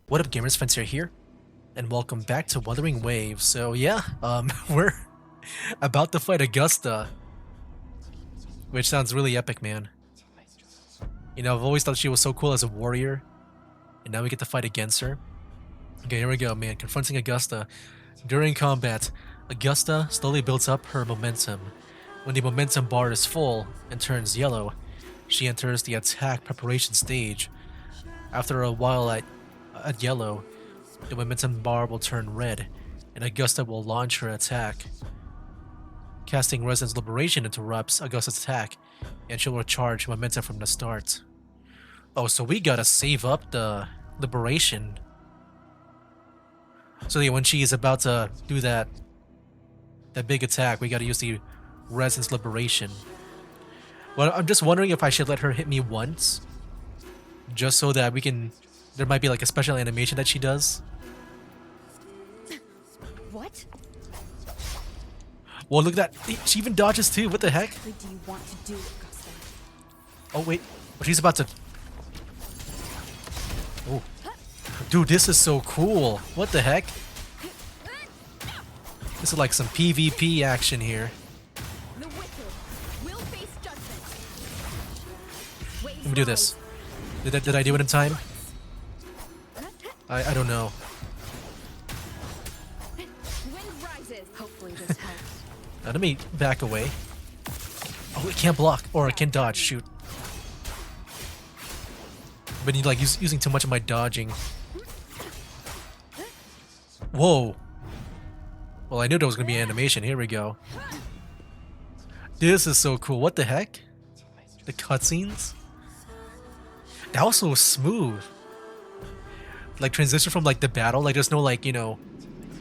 What up, gamers? Fence here, and welcome back to Wuthering Waves. So yeah, we're about to fight Augusta, which sounds really epic, man. You know, I've always thought she was so cool as a warrior, and now we get to fight against her. Okay, here we go, man. Confronting Augusta. During combat, Augusta slowly builds up her momentum. When the momentum bar is full and turns yellow, she enters the attack preparation stage. After a while at yellow, the momentum bar will turn red, and Augusta will launch her attack. Casting Resonance Liberation interrupts Augusta's attack, and she'll recharge momentum from the start. Oh, so we gotta save up the Liberation. So yeah, when she is about to do that big attack, we gotta use the Resonance Liberation. Well, I'm just wondering if I should let her hit me once, just so that we can... There might be like a special animation that she does. What? Well, look at that. She even dodges too. What the heck? What do you want to do, Augusta? Oh, wait. Oh, she's about to... Oh. Dude, this is so cool. What the heck? This is like some PvP action here. The wicked will face judgment. Let me do this. Did I do it in time? I don't know. Wind rises. Hopefully this helps. Now, let me back away. Oh, it can't block. Or it can dodge. Shoot. But you like using too much of my dodging. Whoa. Well, I knew there was going to be animation. Here we go. This is so cool. What the heck? The cutscenes? That was so smooth. Like transition from like the battle. Like there's no like, you know,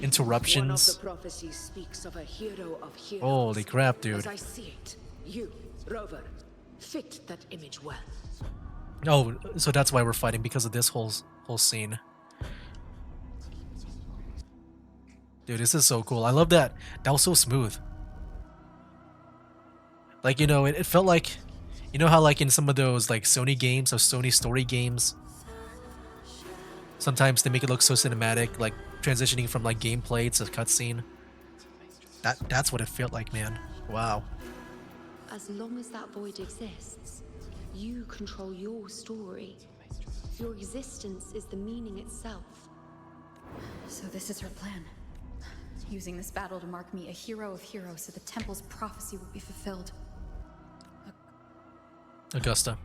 interruptions. One of the prophecies speaks of a hero of heroes. Holy crap, dude. As I see it, you, Rover, fit that image well. Oh, so that's why we're fighting, because of this whole scene. Dude, this is so cool. I love that. That was so smooth. Like, you know, it felt like, you know how like in some of those like Sony games, those Sony story games, sometimes they make it look so cinematic, like transitioning from like gameplay to cutscene. That's what it felt like, man. Wow. As long as that void exists, you control your story. Your existence is the meaning itself. So this is her plan. Using this battle to mark me a hero of heroes so the temple's prophecy will be fulfilled. Augusta.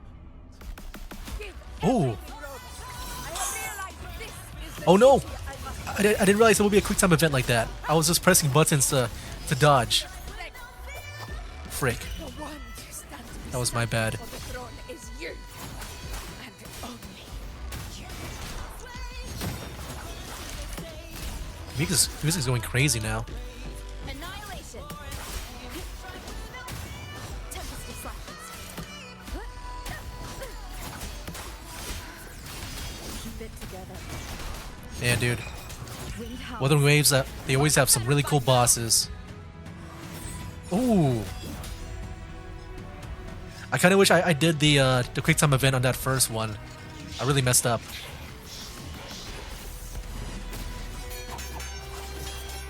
Ooh. Oh no! I didn't realize it would be a quick time event like that. I was just pressing buttons to dodge. Frick. That was my bad. Music's going crazy now. Annihilation. Tempest disruptions. Keep it together. Yeah, dude. Wind howls. Wuthering Waves, they always have some really cool bosses. Ooh. I kind of wish I did the quick time event on that first one. I really messed up.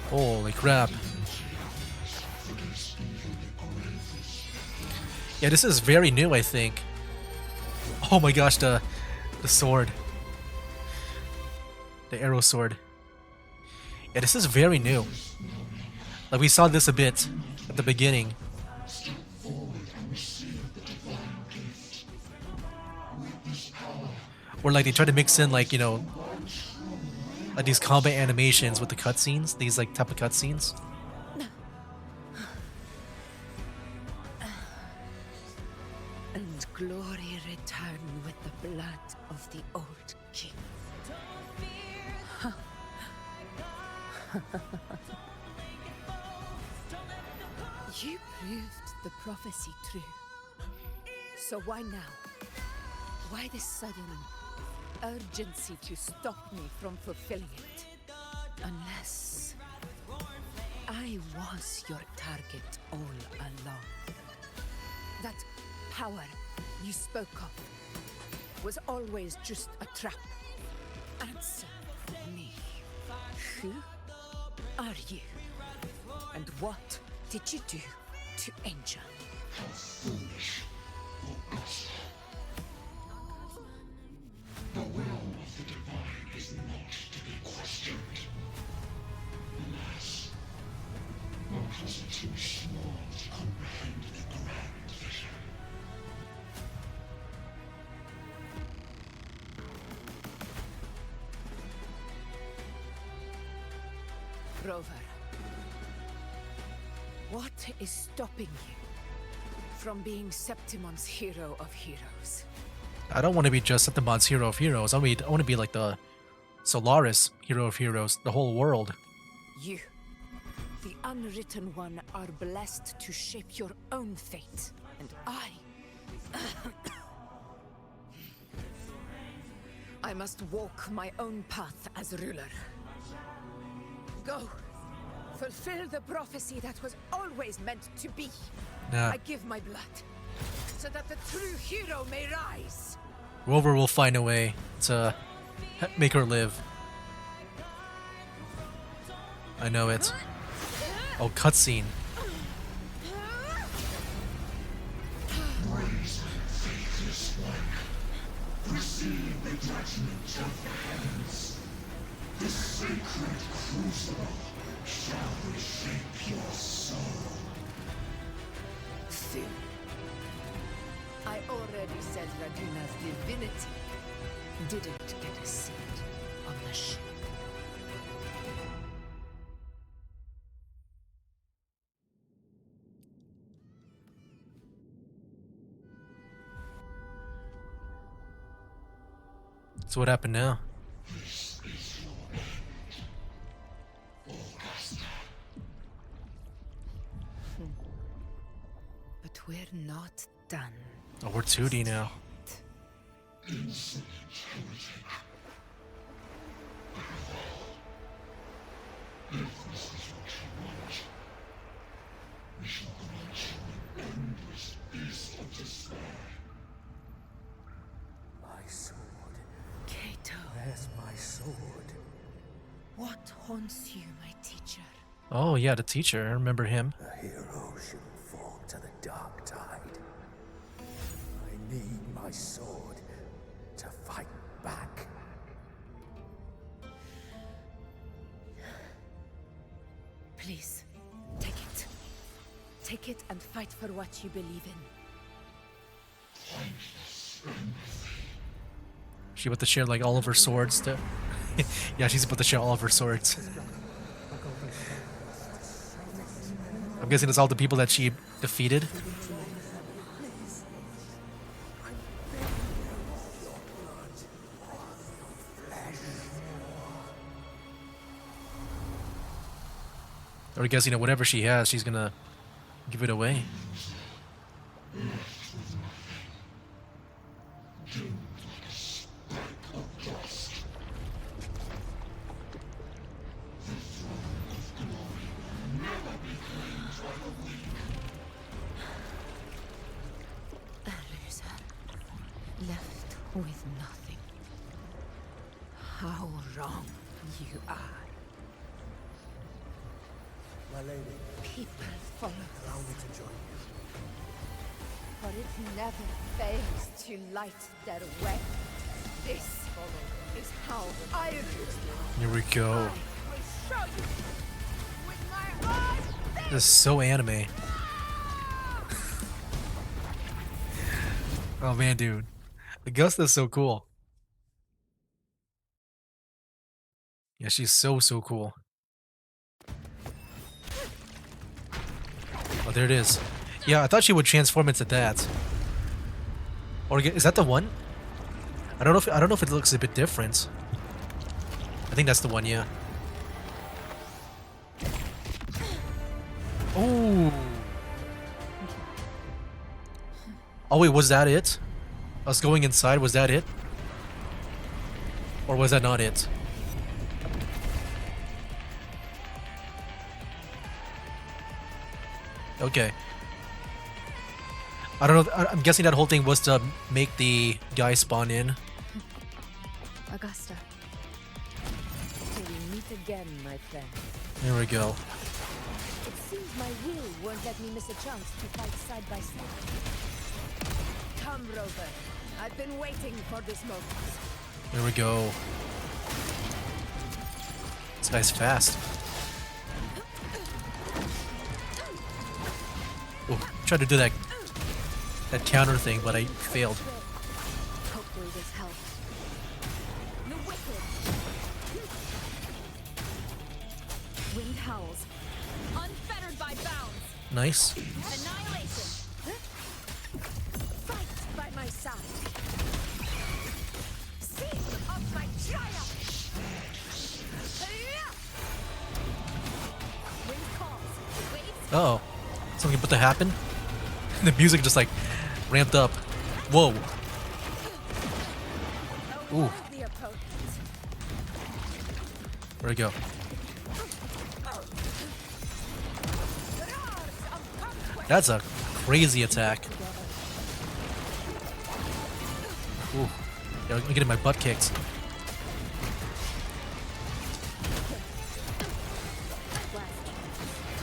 Holy crap. Yeah, this is very new, I think. Oh my gosh, the sword. The arrow sword. Yeah, this is very new. Like, we saw this a bit at the beginning. Or like they try to mix in like, you know, like these combat animations with the cutscenes, these like type of cutscenes. And glory return with the blood of the old king. You proved the prophecy true. So why now? Why this sudden urgency to stop me from fulfilling it? Unless I was your target all along. That power you spoke of was always just a trap. Answer me. Who are you? And what did you do to Angel? Foolish, Augusta. The will of the divine is not to be questioned. Alas, one has it too small to comprehend the grand vision. Rover, what is stopping you from being Septimon's hero of heroes? I don't want to be just Septimon's hero of heroes. I want to be like the Solaris hero of heroes, the whole world. You, the unwritten one, are blessed to shape your own fate. And I must walk my own path as ruler. Go. Fulfill the prophecy that was always meant to be. Nah. I give my blood, so that the true hero may rise. Rover will find a way to make her live. I know it. Oh, cutscene. Praise and faithless one. Receive the judgment of the heavens. The sacred crucible shall reshape your soul. Phil, I already said Raguna's divinity didn't get a seat on the ship. So what happened now? This is your end, Augusta. But we're not done. Oh, we're 2D now. Insolent heretic. If this is what you want, we shall grant you an endless peace of despair. My sword. Kato, Where's my sword? what haunts you, my teacher? Oh yeah, the teacher. I remember him. A hero shouldn't fall to the dark tide. I need my sword to fight back. Please, take it. Take it and fight for what you believe in. She about to share like all of her swords to yeah, she's about to share all of her swords. I'm guessing it's all the people that she defeated. Or I guess, whatever she has, she's gonna give it away. A loser, left with nothing. How wrong you are. My lady, People follow, allow me to join you. but it never fails to light their way. This is how I rule. Here we go. I will show you with my own face. This is so anime. Oh man, dude. Augusta's so cool. Yeah, she's so cool. Oh, there it is. Yeah, I thought she would transform into that. Or is that the one? I don't know if it looks a bit different. I think that's the one, yeah. Oh. Oh wait, was that it? Us going inside, was that it? Or was that not it? Okay. I don't know. I'm guessing that whole thing was to make the guy spawn in. Augusta, we meet again, my friend. There we go. It seems my will won't let me miss a chance to fight side by side. Come, Rover. I've been waiting for this moment. There we go. This guy's fast. Oh, tried to do that counter thing, but I failed. Hopefully this helps. The wicked. Wind howls. Unfettered by bounds. Nice. Annihilation. Fight by my side. Sing of my triumph. Wind calls. Waves. Uh oh. Something about to happen? The music just like ramped up. Whoa. Ooh. The opponent. Where'd it go? That's a crazy attack. Ooh. Yeah, I'm getting my butt kicked.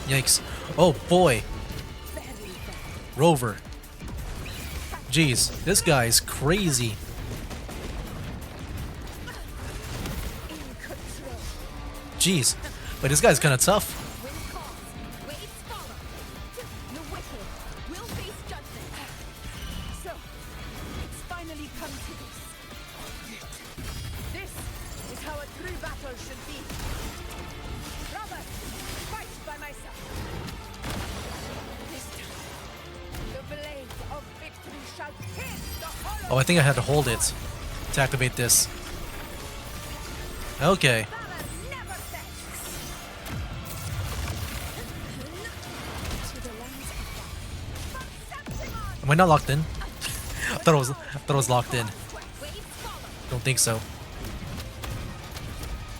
Yikes. Oh boy. Rover. Jeez, this guy's crazy. Jeez. But this guy's kind of tough. Wind calls. Waves follow. The wicked will face judgment. So, it's finally come to this. This is how a true battle should be. Robert, fight by my side. This time, the blade of victory shall pierce the hollow. Oh, I think I had to hold it to activate this. Okay. Valor never sets. To the lands of fire. Am I not locked in? I thought it was locked in. Waves follow. Don't think so.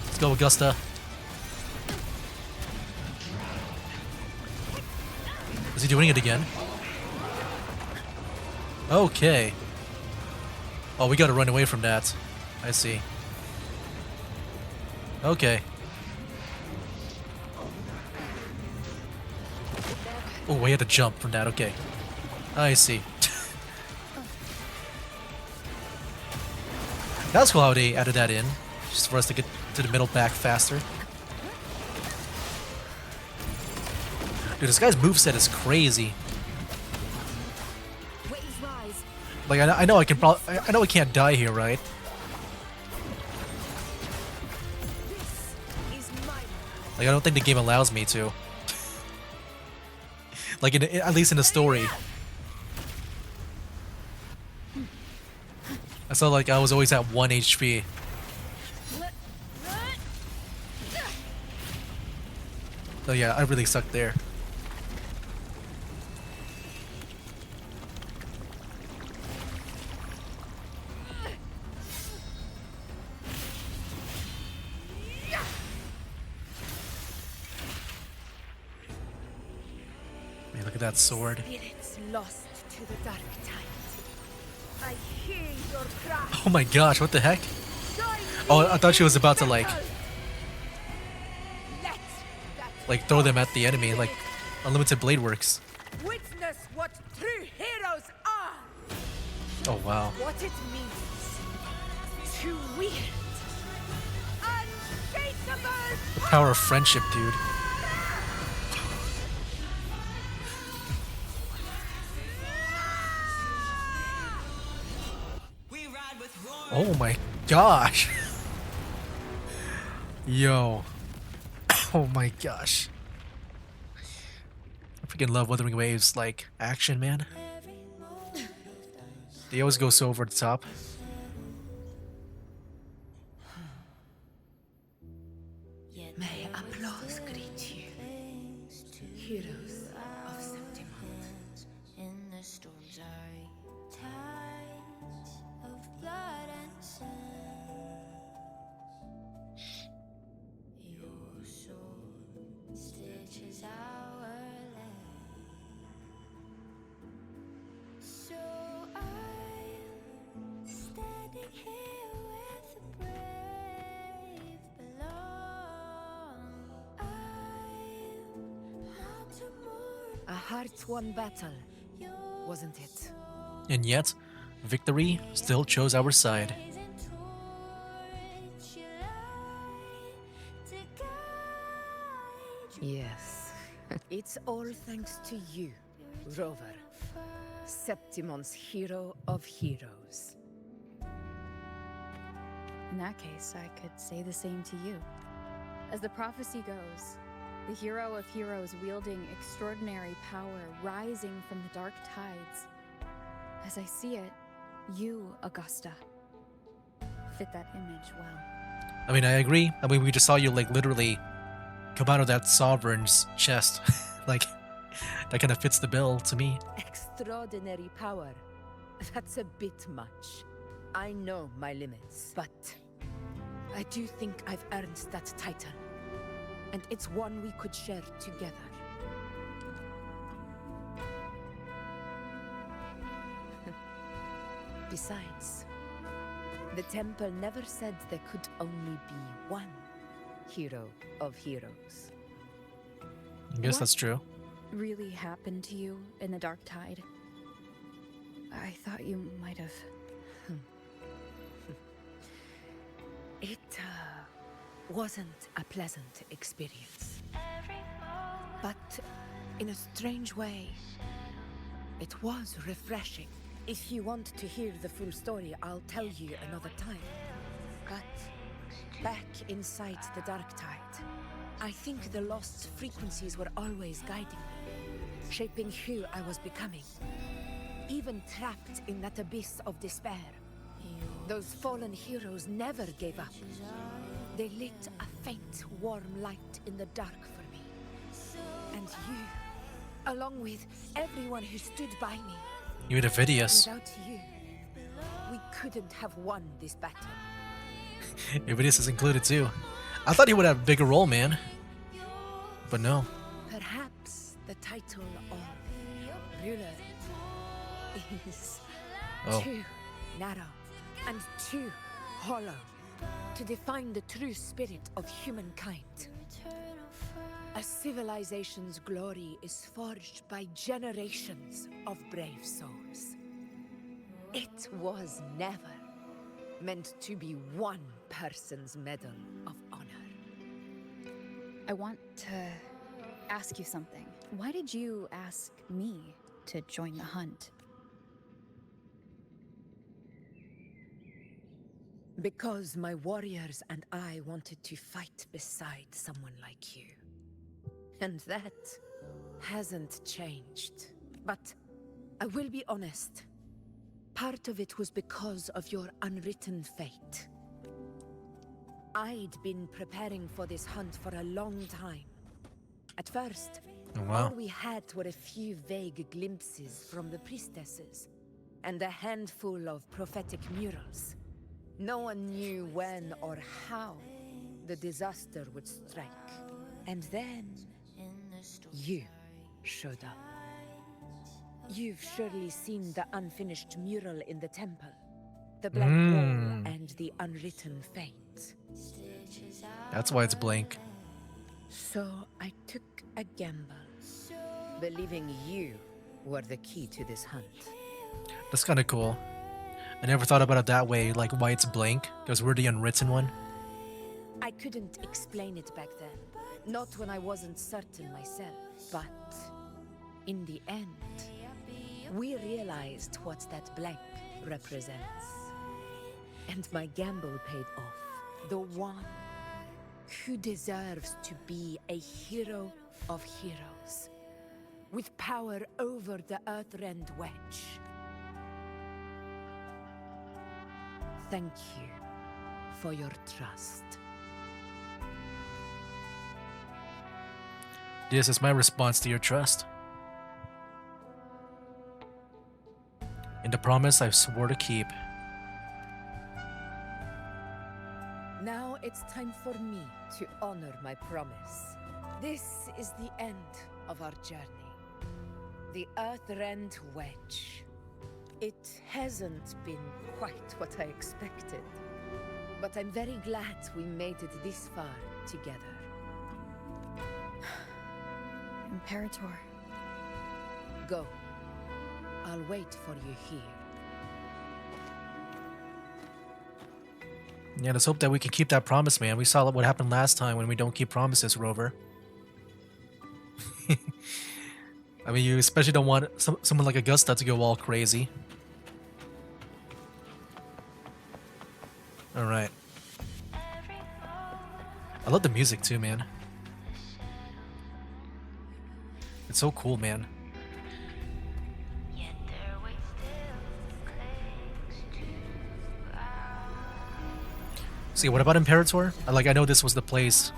Let's go, Augusta. Is he doing it again? Okay. Oh, we gotta run away from that. I see. Okay. Oh, we had to jump from that. Okay. I see. That's cool how they added that in, just for us to get to the middle back faster. Dude, this guy's moveset is crazy. Waves rise. Like, I know I can I know I can't die here, right? This is mine. Like, I don't think the game allows me to. Like, at least in the story. I felt like I was always at 1 HP. So yeah, I really sucked there. Man, look at that sword. Spirits lost to the dark tides. I hear your cry. Oh my gosh, what the heck? Oh, I thought she was about to like throw them at the enemy, like Unlimited Blade Works. Witness what true heroes are. Oh wow. What it means to wield unshakable The power of friendship, dude. Oh my gosh. Yo. Oh my gosh. I freaking love Wuthering Waves, like, action, man. They always go so over the top. May applause greet you, heroes of Septimont. In the storms are tides of blood and sand. Your sword stitches our land. So I'm standing here with the brave below. A hard-won battle, wasn't it? And yet, victory still chose our side. Yes. It's all thanks to you, Rover. Septimon's hero of heroes. In that case, I could say the same to you. As the prophecy goes, the hero of heroes wielding extraordinary power rising from the dark tides. As I see it, you, Augusta, fit that image well. I mean, I agree. I mean, we just saw you, like, literally come out of that sovereign's chest. Like, that kind of fits the bill to me. Extraordinary power. That's a bit much. I know my limits, but I do think I've earned that title. And it's one we could share together. Besides, the temple never said there could only be one hero of heroes. I guess What? that's true. Really happened to you in the dark tide? I thought you might have. It wasn't a pleasant experience. But in a strange way, it was refreshing. If you want to hear the full story, I'll tell you another time. But back inside the dark tide, I think the lost frequencies were always guiding me, shaping who I was becoming. Even trapped in that abyss of despair, those fallen heroes never gave up. They lit a faint, warm light in the dark for me. And you, along with everyone who stood by me. You had Avidius. Without you, we couldn't have won this battle. Avidius is included too. I thought he would have a bigger role, man. But no. Perhaps the title of ruler is Oh. too narrow and too hollow to define the true spirit of humankind. A civilization's glory is forged by generations of brave souls. It was never meant to be one person's medal of honor. I want to ask you something. Why did you ask me to join the hunt? Because my warriors and I wanted to fight beside someone like you. And that hasn't changed. But I will be honest. Part of it was because of your unwritten fate. I'd been preparing for this hunt for a long time. At first, Oh, wow. all we had were a few vague glimpses from the priestesses, and a handful of prophetic murals. No one knew when or how the disaster would strike. And then you showed up. You've surely seen the unfinished mural in the temple, the blank wall and the unwritten fate. That's why it's blank. So I took a gamble, believing you were the key to this hunt. That's kind of cool. I never thought about it that way, like why it's blank, because we're the unwritten one. I couldn't explain it back then, not when I wasn't certain myself, but in the end, we realized what that blank represents. And my gamble paid off. The one who deserves to be a hero of heroes, with power over the Earthrend Wedge. Thank you for your trust. This is my response to your trust. And the promise I swore to keep. Now it's time for me to honor my promise. This is the end of our journey. The Earthrend Wedge. It hasn't been quite what I expected, but I'm very glad we made it this far together. Imperator, Go. I'll wait for you here. Yeah, let's hope that we can keep that promise, man. We saw what happened last time when we don't keep promises, Rover. I mean, you especially don't want someone like Augusta to go all crazy. Alright. I love the music too, man. It's so cool, man. See, what about Imperator? I know this was the place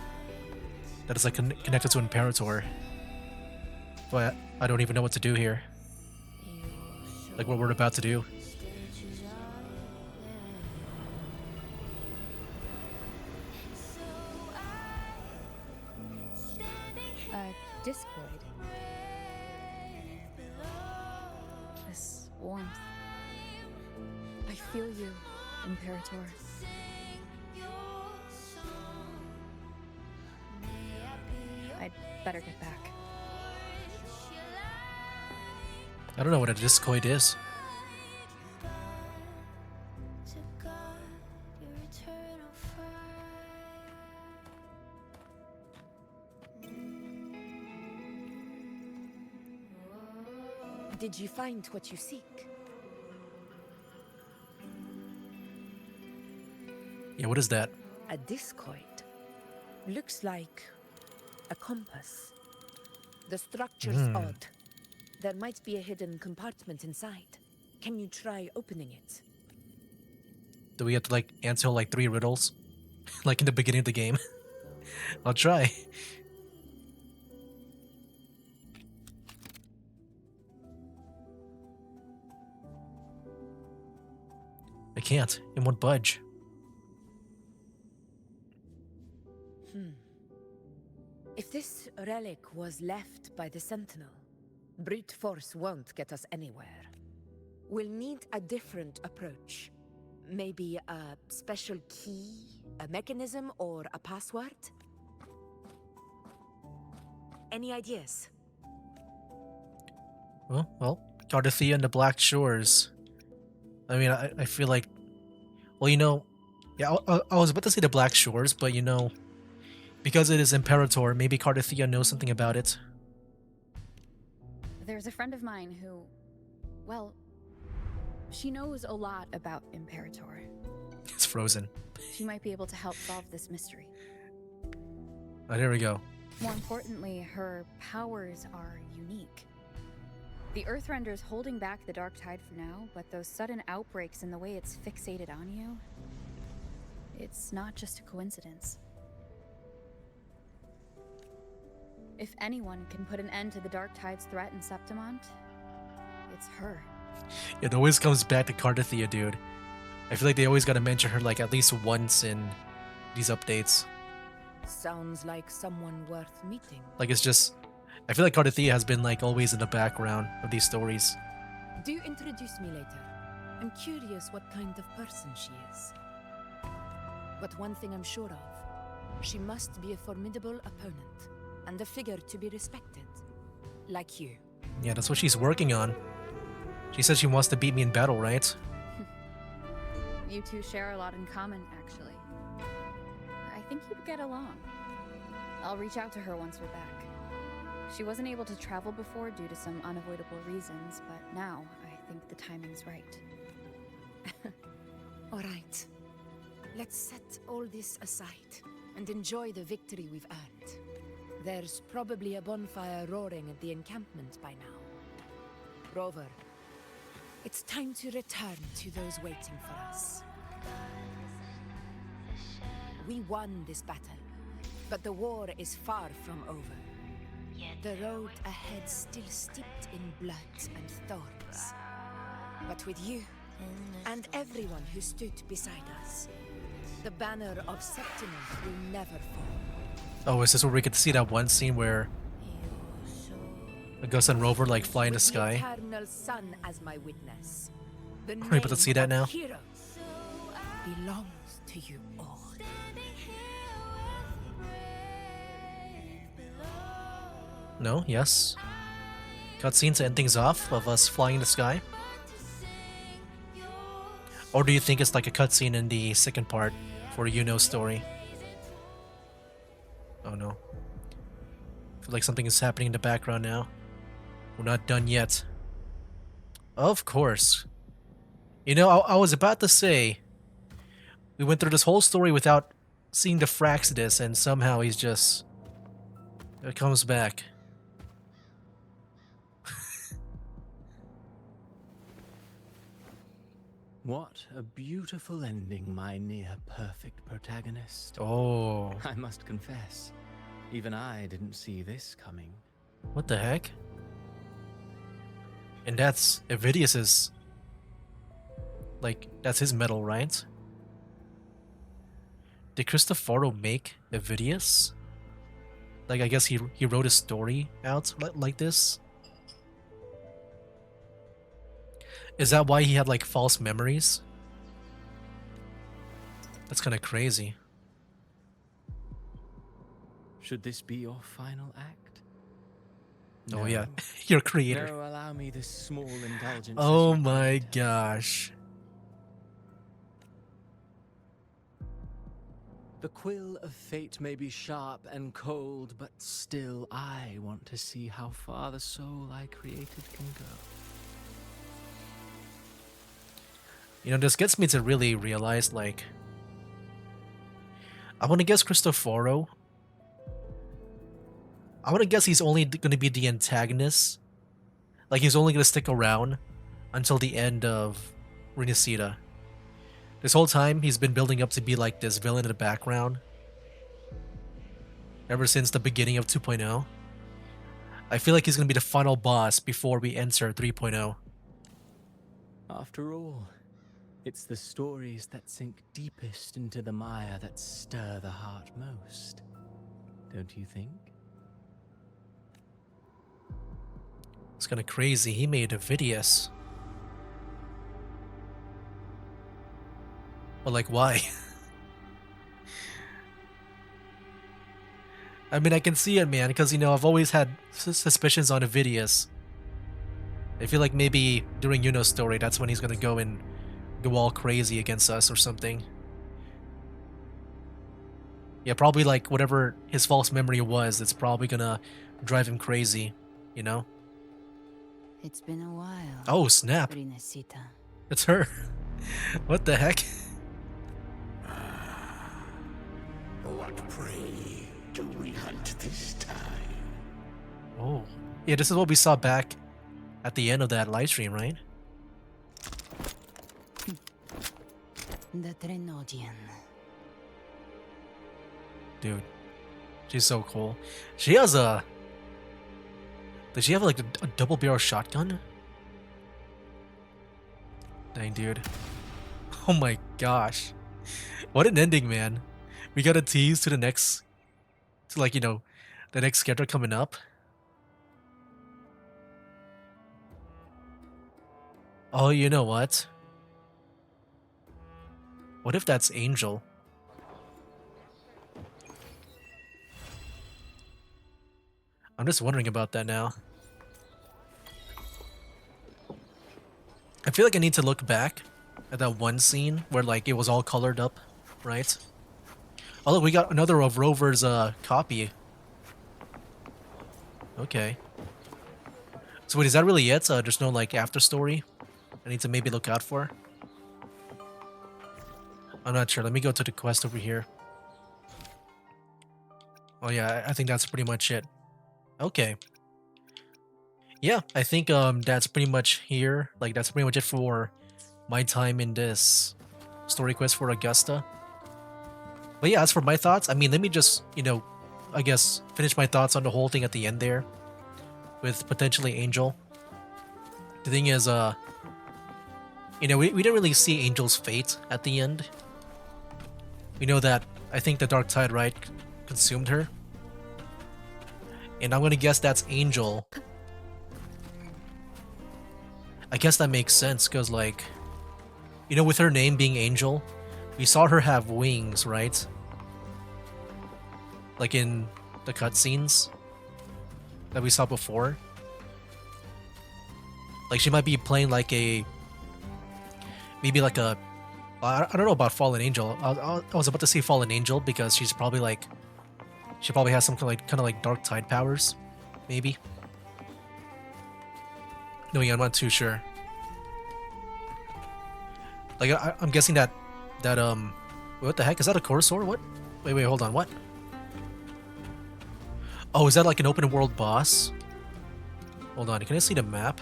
that is like connected to Imperator, but I don't even know what to do here. Like what we're about to do. Discord. This warmth. I feel you, Imperator. I'd better get back. I don't know what a discoid is. Did you find what you seek? Yeah, what is that? A discoid. Looks like a compass. The structure's odd. There might be a hidden compartment inside. Can you try opening it? Do we have to like answer like 3 riddles? Like in the beginning of the game? I'll try. I can't. It won't budge. If this relic was left by the Sentinel, brute force won't get us anywhere. We'll need a different approach. Maybe a special key, a mechanism, or a password? Any ideas? Well, Cardathia and the Black Shores. I mean, I feel like... Well, you know... Yeah, I was about to say the Black Shores, but you know... Because it is Imperator, maybe Cardathia knows something about it. There's a friend of mine who, well, she knows a lot about Imperator. It's frozen. She might be able to help solve this mystery. Oh, there we go. More importantly, her powers are unique. The Earthrender's holding back the Dark Tide for now, but those sudden outbreaks and the way it's fixated on you, it's not just a coincidence. If anyone can put an end to the Dark Tide's threat in Septimont, it's her. It always comes back to Cardathia, dude. I feel like they always gotta mention her like at least once in these updates. Sounds like someone worth meeting. Like it's just... I feel like Cardathia has been like always in the background of these stories. Do introduce me later. I'm curious what kind of person she is. But one thing I'm sure of, she must be a formidable opponent, and a figure to be respected. Like you. Yeah, that's what she's working on. She said she wants to beat me in battle, right? You two share a lot in common, actually. I think you'd get along. I'll reach out to her once we're back. She wasn't able to travel before due to some unavoidable reasons, but now I think the timing's right. All right. Let's set all this aside and enjoy the victory we've earned. There's probably a bonfire roaring at the encampment by now. Rover, it's time to return to those waiting for us. We won this battle, but the war is far from over. The road ahead still steeped in blood and thorns. But with you, and everyone who stood beside us, the banner of Septimont will never fall. Oh, is this where we get to see that one scene where Augusta and Rover like fly in the sky? The eternal sun as my witness. The Are we about to see that now? hero belongs to you all. No? Yes? cutscene to end things off of us flying in the sky? Or do you think it's like a cutscene in the second part for story? Oh no. I feel like something is happening in the background now. We're not done yet. Of course. I was about to say, we went through this whole story without seeing the Fraxidus, and somehow he's just... It comes back. What a beautiful ending, my near-perfect protagonist. Oh, I must confess, even I didn't see this coming. what the heck? And that's Evidius's... Like, that's his medal, right? Did Cristoforo make Evidius? Like, I guess he wrote a story out like this? Is that why he had, like, false memories? That's kind of crazy. Should this be your final act? Oh yeah, your creator. No, allow me this small indulgence. Oh as you my plead. gosh. The quill of fate may be sharp and cold, but still I want to see how far the soul I created can go. This gets me to really realize, like... I want to guess Cristoforo. I want to guess he's only going to be the antagonist. Like, he's only going to stick around until the end of Renacida. This whole time, he's been building up to be like this villain in the background. Ever since the beginning of 2.0. I feel like he's going to be the final boss before we enter 3.0. After all, it's the stories that sink deepest into the mire that stir the heart most. Don't you think? It's kind of crazy. He made Evidius. But like, why? I mean, I can see it, man, because, I've always had suspicions on Evidius. I feel like maybe during Yuno's story, that's when he's gonna go and go all crazy against us or something. Yeah, probably like whatever his false memory was, it's probably gonna drive him crazy, It's been a while. Oh, snap. Rinasita. It's her. What the heck? What prey do we hunt this time? Oh. Yeah, this is what we saw back at the end of that live stream, right? The Trenodian. Dude. She's so cool. She has a... Does she have like a double barrel shotgun? Dang, dude. Oh my gosh. What an ending, man. We got a tease to the next... To like, the next character coming up. Oh, you know what? What if that's Angel? I'm just wondering about that now. I feel like I need to look back at that one scene where like it was all colored up, right? Oh look, we got another of Rover's copy. Okay. So wait, is that really it? There's no like after story I need to maybe look out for? I'm not sure. Let me go to the quest over here. Oh yeah, I think that's pretty much it. Okay. Yeah, I think that's pretty much here. Like that's pretty much it for my time in this story quest for Augusta. But yeah, as for my thoughts, I mean, let me just, I guess finish my thoughts on the whole thing at the end there with potentially Angel. The thing is, we didn't really see Angel's fate at the end. We know that I think the Dark Tide, right, consumed her. And I'm gonna guess that's Angel. I guess that makes sense, because, like, with her name being Angel, we saw her have wings, right? Like in the cutscenes that we saw before. Like she might be playing like a maybe like a I don't know about Fallen Angel. I was about to say Fallen Angel because she's probably like she probably has some kind of like dark tide powers, maybe. No, yeah, I'm not too sure. Like I'm guessing that what the heck is that, a Corsair? What? Wait, hold on. What? Oh, is that like an open world boss? Hold on, can I see the map?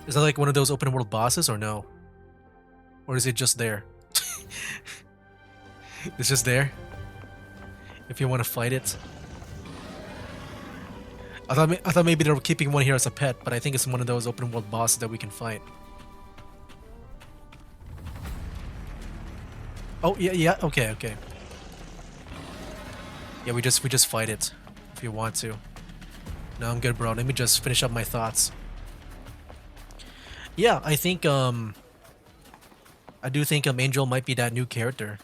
Is that like one of those open world bosses or no? Or is it just there? It's just there? If you want to fight it? I thought maybe they were keeping one here as a pet, but I think it's one of those open world bosses that we can fight. Oh yeah, okay. Yeah, we just fight it if you want to. No, I'm good, bro. Let me just finish up my thoughts. Yeah, I think I do think Angel might be that new character.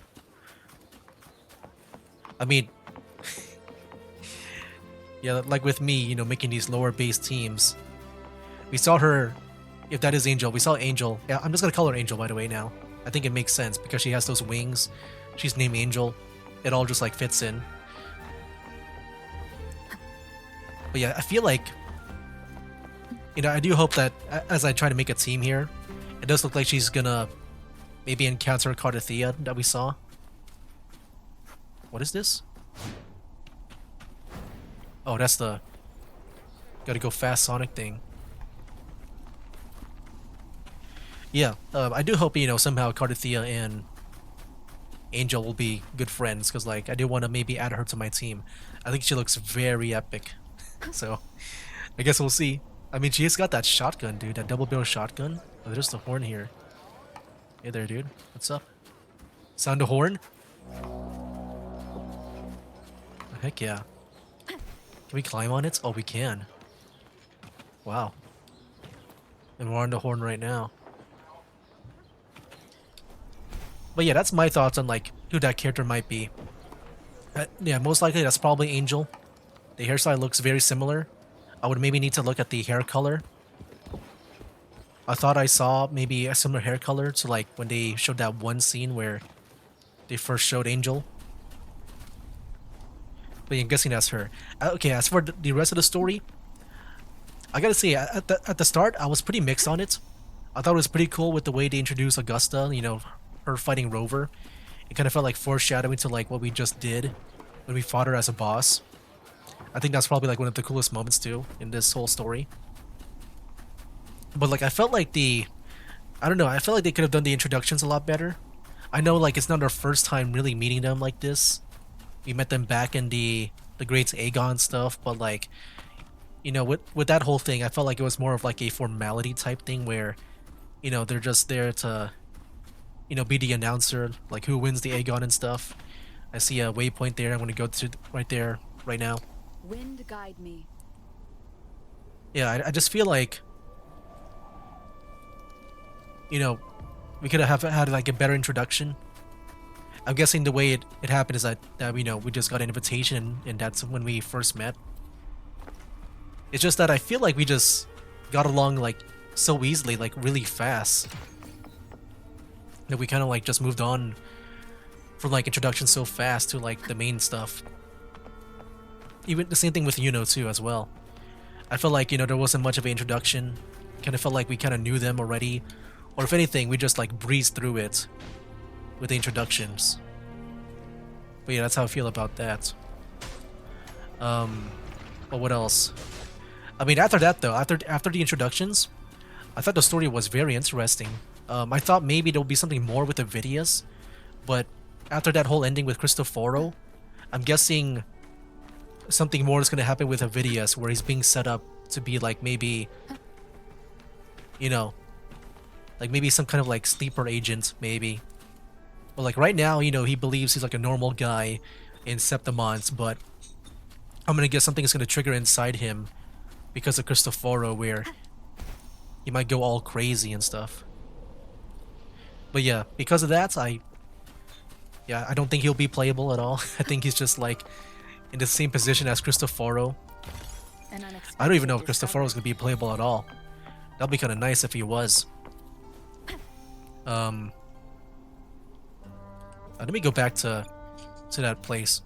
I mean, yeah, like with me, you know, making these lower base teams. We saw her, if that is Angel, we saw Angel. Yeah, I'm just gonna call her Angel by the way now. I think it makes sense because she has those wings. She's named Angel. It all just like fits in. But yeah, I feel like, you know, I do hope that as I try to make a team here, it does look like she's gonna maybe encounter Cardathea that we saw. What is this? Oh, that's the gotta go fast Sonic thing. Yeah, I do hope, you know, somehow Cardathea and Angel will be good friends, because like I do want to maybe add her to my team. I think she looks very epic. So I guess we'll see. I mean, she has got that shotgun, dude, that double barrel shotgun. Oh, there's the horn here. Hey there, dude. What's up? Sound a horn? Heck yeah. Can we climb on it? Oh, we can. Wow. And we're on the horn right now. But yeah, that's my thoughts on like who that character might be. Yeah, most likely that's probably Angel. The hairstyle looks very similar. I would maybe need to look at the hair color. I thought I saw maybe a similar hair color to like when they showed that one scene where they first showed Angel. But yeah, I'm guessing that's her. Okay, as for the rest of the story, I gotta say, at the start, I was pretty mixed on it. I thought it was pretty cool with the way they introduced Augusta, you know, her fighting Rover. It kind of felt like foreshadowing to like what we just did when we fought her as a boss. I think that's probably like one of the coolest moments too in this whole story. But like I felt like I don't know, I felt like they could have done the introductions a lot better. I know like it's not our first time really meeting them like this. We met them back in the Great Aegon stuff, but like, you know, with that whole thing, I felt like it was more of like a formality type thing where, you know, they're just there to, you know, be the announcer, like who wins the Aegon and stuff. I see a waypoint there. I'm gonna go to right there right now. Wind guide me. Yeah, I just feel like, you know, we could have had like a better introduction. I'm guessing the way it happened is that you know, we just got an invitation and that's when we first met. It's just that I feel like we just got along like so easily, like really fast, that we kind of like just moved on from like introduction so fast to like the main stuff. Even the same thing with Yuno too as well. I felt like, you know, there wasn't much of an introduction. Kind of felt like we kind of knew them already, or if anything, we just like breezed through it with the introductions. But yeah, that's how I feel about that. But what else? I mean, after that though, after the introductions, I thought the story was very interesting. I thought maybe there would be something more with the Vidias, but after that whole ending with Cristoforo, I'm guessing something more is going to happen with Avidius, where he's being set up to be like maybe, you know, like maybe some kind of like sleeper agent, maybe. But like right now, you know, he believes he's like a normal guy in Septimons, but I'm going to guess something is going to trigger inside him because of Cristoforo, where he might go all crazy and stuff. But yeah, because of that, I don't think he'll be playable at all. I think he's just like in the same position as Cristoforo. An I don't even know if unexpected Cristoforo is discovery. gonna be playable at all. That'd be kind of nice if he was. Let me go back to that place,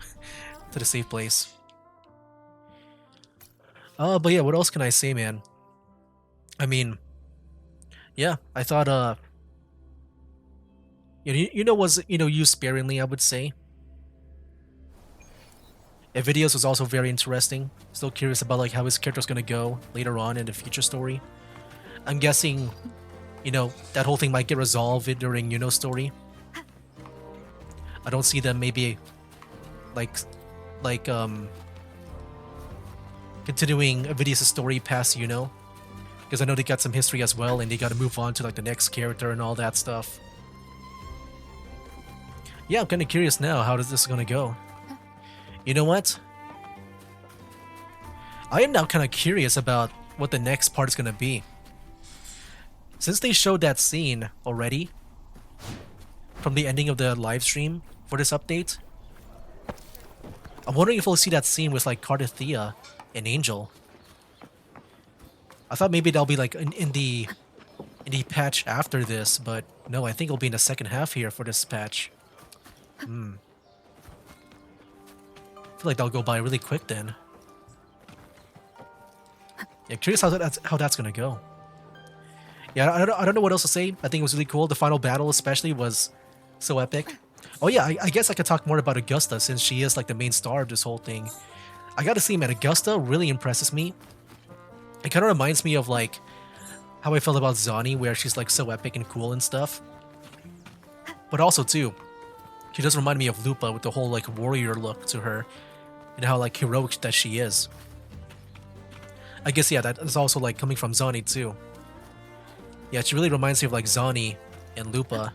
to the safe place. But yeah, what else can I say, man? I mean, yeah, I thought was used sparingly, I would say. Videos was also very interesting. Still curious about like how his character's gonna go later on in the future story. I'm guessing, that whole thing might get resolved during story. I don't see them maybe like continuing Vidius' story past because I know they got some history as well, and they got to move on to like the next character and all that stuff. Yeah, I'm kind of curious now how this is gonna go. You know what? I am now kind of curious about what the next part is gonna be. Since they showed that scene already from the ending of the live stream for this update, I'm wondering if we'll see that scene with like Cardathea and Angel. I thought maybe that'll be like in the patch after this, but no, I think it'll be in the second half here for this patch. I feel like that'll go by really quick then. Yeah, curious how that's gonna go. Yeah, I don't know what else to say. I think it was really cool. The final battle especially was so epic. Oh yeah, I guess I could talk more about Augusta since she is like the main star of this whole thing. I gotta say, man, Augusta really impresses me. It kind of reminds me of like how I felt about Zani, where she's like so epic and cool and stuff. But also too, she does remind me of Lupa with the whole like warrior look to her and how like heroic that she is. I guess yeah, that is also like coming from Zani too. Yeah, she really reminds me of like Zani and Lupa.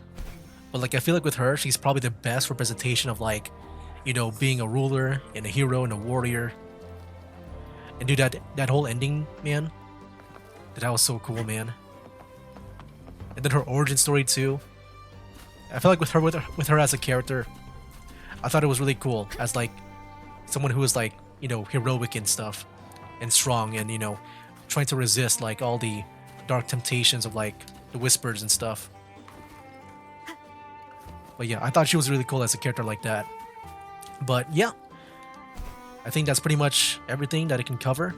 But like I feel like with her, she's probably the best representation of like, being a ruler and a hero and a warrior. And dude, that whole ending, man, that was so cool, man. And then her origin story too. I feel like with her as a character, I thought it was really cool as like someone who was like, heroic and stuff and strong and, trying to resist like all the dark temptations of like the whispers and stuff. But yeah, I thought she was really cool as a character like that. But yeah, I think that's pretty much everything that it can cover.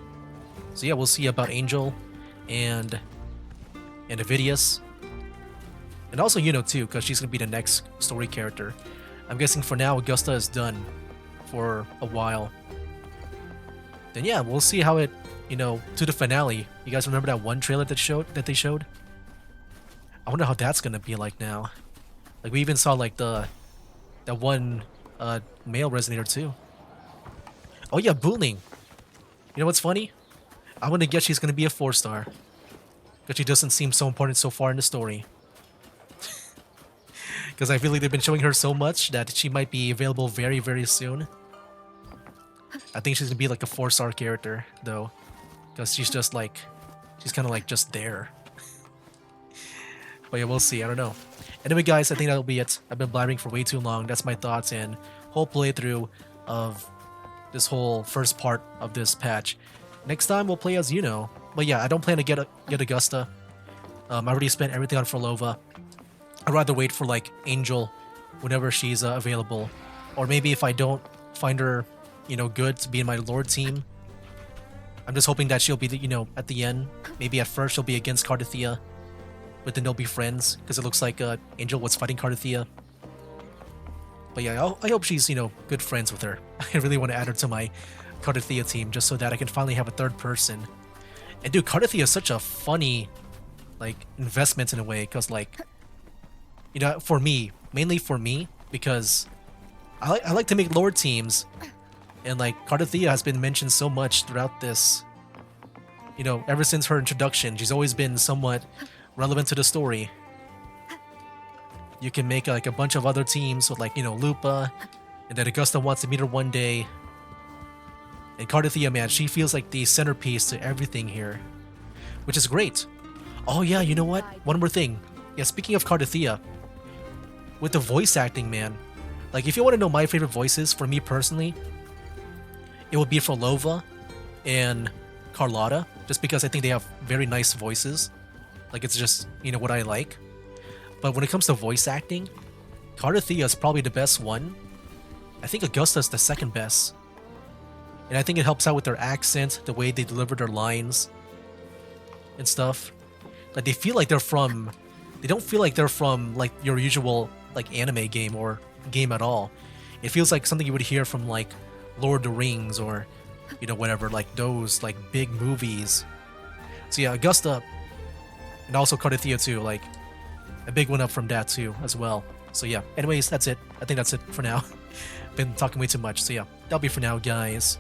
So yeah, we'll see about Angel and Avidius. And also too, because she's gonna be the next story character. I'm guessing for now Augusta is done for a while. Then yeah, we'll see how it, to the finale. You guys remember that one trailer that they showed? I wonder how that's gonna be like now. Like we even saw like that one male resonator too. Oh yeah, Booling. You know what's funny? I want to guess she's gonna be a 4-star. Because she doesn't seem so important so far in the story. Because I feel like they've been showing her so much that she might be available very, very soon. I think she's gonna be like a 4-star character though. Because she's just like, she's kind of like just there. But yeah, we'll see. I don't know. Anyway, guys, I think that'll be it. I've been blabbering for way too long. That's my thoughts and whole playthrough of this whole first part of this patch. Next time we'll play as But yeah, I don't plan to get Augusta. I already spent everything on Frolova. I'd rather wait for like Angel whenever she's available. Or maybe if I don't find her, good to be in my Lord team. I'm just hoping that she'll be at the end. Maybe at first she'll be against Cardathea. But then they'll be friends, because it looks like Angel was fighting Cardathea. But yeah, I hope she's, good friends with her. I really want to add her to my Cardathea team, just so that I can finally have a third person. And dude, Cardathea is such a funny, like, investment in a way, because like, for me, mainly for me, because I like to make lore teams, and like, Cardathea has been mentioned so much throughout this, ever since her introduction. She's always been somewhat relevant to the story. You can make like a bunch of other teams with like, Lupa, and then Augusta wants to meet her one day. And Cardathea, man, she feels like the centerpiece to everything here, which is great. Oh yeah, you know what? One more thing. Yeah, speaking of Cardathea, with the voice acting, man, like if you want to know my favorite voices, for me personally, it would be Frolova and Carlotta, just because I think they have very nice voices. Like, it's just, you know, what I like. But when it comes to voice acting, Cardathea is probably the best one. I think Augusta's the second best. And I think it helps out with their accent, the way they deliver their lines and stuff. Like, they feel like they're from... They don't feel like they're from, like, your usual, like, anime game or game at all. It feels like something you would hear from, like, Lord of the Rings or, you know, whatever, like, those, like, big movies. So yeah, Augusta, and also Cardathea too, like, a big one up from that too, as well. So yeah, anyways, that's it. I think that's it for now. Been talking way too much, so yeah, that'll be for now, guys.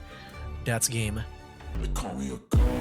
That's game. They call me a god.